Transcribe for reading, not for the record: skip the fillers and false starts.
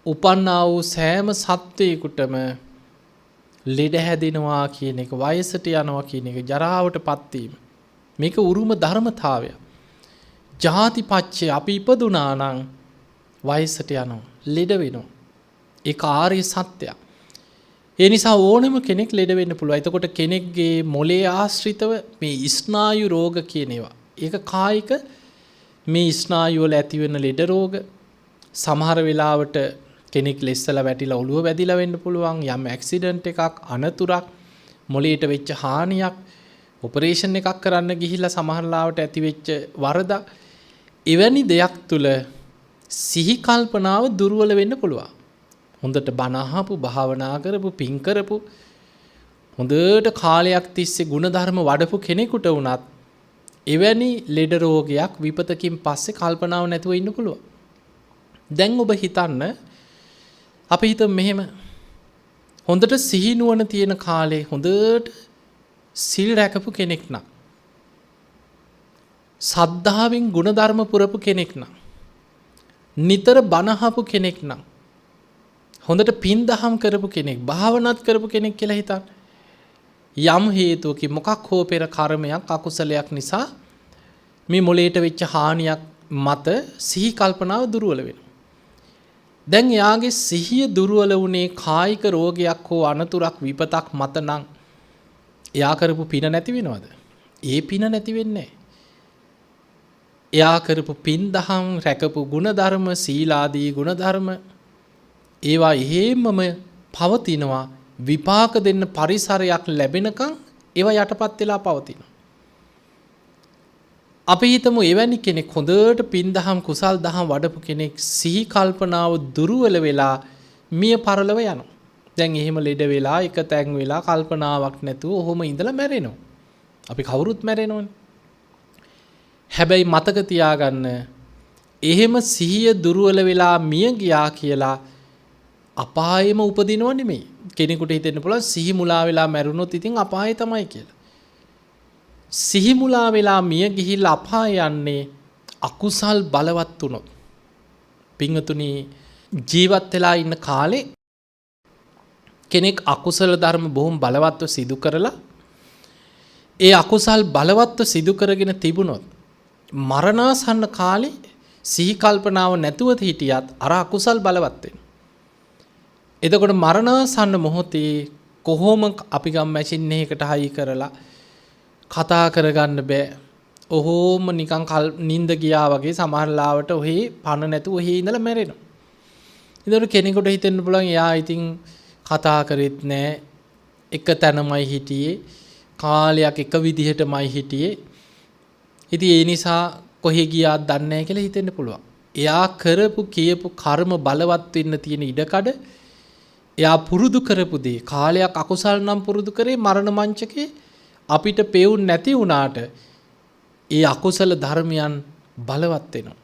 උපන්නා වූ සෑම සත්වයකුටම ලෙඩ හැදෙනවා කියන එක, වයසට යනවා කියන එක, ජරාවටපත් වීම, මේක උරුම ධර්මතාවය. ජාතිපච්චය අපි ඉපදුනා නම් වයසට යනවා, ලෙඩ වෙනවා. ඒක ආර්ය සත්‍යයක්. ඒ නිසා ඕනෙම කෙනෙක් ලෙඩ වෙන්න පුළුවන්. එතකොට කෙනෙක්ගේ මොළේ ආශ්‍රිතව මේ ස්නායු රෝග කියන ඒවා, ඒක කායික මේ ස්නායු වල ඇතිවෙන ලෙඩ රෝග, සමහර වෙලාවට කෙනෙක් ලෙස්සලා වැටිලා ඔළුව වැදිලා වෙන්න පුළුවන්. යම් ඇක්සිඩන්ට් එකක්, අනතුරක්, මොළයට වෙච්ච හානියක්, ඔපරේෂන් එකක් කරන්න ගිහිල්ලා සමහර ලාවට ඇති වෙච්ච වරදක්, එවැනි දෙයක් තුල සිහි කල්පනාව දුර්වල වෙන්න පුළුවන්. හොඳට බණ අහපු, භාවනා කරපු, පින් කරපු, හොඳට කාලයක් තිස්සේ ಗುಣධර්ම වඩපු කෙනෙකුට වුණත් එවැනි ලෙඩ රෝගයක් විපතකින් පස්සේ කල්පනාව නැතුව ඉන්න පුළුවන්. දැන් ඔබ හිතන්න, අපි හිතමු මෙහෙම, හොඳට සිහි නුවණ තියෙන කාලේ හොඳට සිල් රැකපු කෙනෙක් නම්, සද්ධාවෙන් ಗುಣධර්ම පුරපු කෙනෙක් නම්, නිතර බණ අහපු කෙනෙක් නම්, හොඳට පින් දහම් කරපු කෙනෙක්, භාවනාත් කරපු කෙනෙක් කියලා හිතන්න. යම් හේතුවකින් මොකක් හෝ පෙර කර්මයක්, අකුසලයක් නිසා මේ මොළයට වෙච්ච හානියක් මත සිහි කල්පනාව දුර්වල වෙනවා. දැන් එයාගේ සිහිය දුර්වල වුණේ කායික රෝගයක් හෝ අනතුරක්, විපතක් මත නම් එයා කරපු පින නැති වෙනවද? ඒ පින නැති වෙන්නේ නැහැ. එයා කරපු පින් දහම්, රැකපු ගුණධර්ම, සීලාදී ගුණධර්ම, ඒවා එහෙමම පවතිනවා. විපාක දෙන්න පරිසරයක් ලැබෙනකන් ඒවා යටපත් වෙලා පවතිනවා. අපි හිතමු එවැනි කෙනෙක්, හොඳට පින් දහම්, කුසල් දහම් වඩපු කෙනෙක්, සිහි කල්පනාව දුර්වල වෙලා මිය පරලව යනවා. දැන් එහෙම ලෙඩ වෙලා, එක තැන් වෙලා, කල්පනාවක් නැතුව ඔහොම ඉඳලා මැරෙනවා. අපි කවුරුත් මැරෙනවනේ. හැබැයි මතක තියාගන්න, එහෙම සිහිය දුර්වල වෙලා මිය ගියා කියලා අපායෙම උපදිනව නෙමෙයි. කෙනෙකුට හිතෙන්න පුළුවන් සිහි මුලා වෙලා මැරුණොත් ඉතින් අපායේ තමයි කියලා. සිහි මුලා වෙලා මිය ගිහිල්ලා අපාය යන්නේ අකුසල් බලවත් වුණොත්. පින්වතුනි, ජීවත් වෙලා ඉන්න කාලේ කෙනෙක් අකුසල ධර්ම බොහොම බලවත්ව සිදු කරලා, ඒ අකුසල් බලවත්ව සිදු කරගෙන තිබුණොත්, මරණාසන්න කාලේ සිහි කල්පනාව නැතුව හිටියත් අර අකුසල් බලවත් වෙනවා. එතකොට මරණාසන්න මොහොතේ කොහොම අපි ගම් මැෂින් එකකට හයි කරලා කතා කරගන්න බෑ. ඔහොම නිකන් නිින්ද ගියා වගේ සමහර ලාවට ඔහේ පණ නැතුව ඔහේ ඉඳලා මැරෙනවා. ඒතකොට කෙනෙකුට හිතෙන්න පුළුවන් එයා ඉතින් කතා කරෙත් නෑ, එක තැනමයි හිටියේ, කාලයක් එක විදිහටමයි හිටියේ. ඉතින් ඒ නිසා කොහේ ගියාද දන්නේ නැහැ කියලා හිතෙන්න පුළුවන්. එයා කරපු කියපු කර්ම බලවත් වෙන්න තියෙන ඉඩකඩ, එයා පුරුදු කරපු දේ, කාලයක් අකුසල් නම් පුරුදු කරේ, මරණ මංචකේ අපිට පෙවුන් නැති වුණාට ඒ අකුසල ධර්මයන් බලවත් වෙනවා.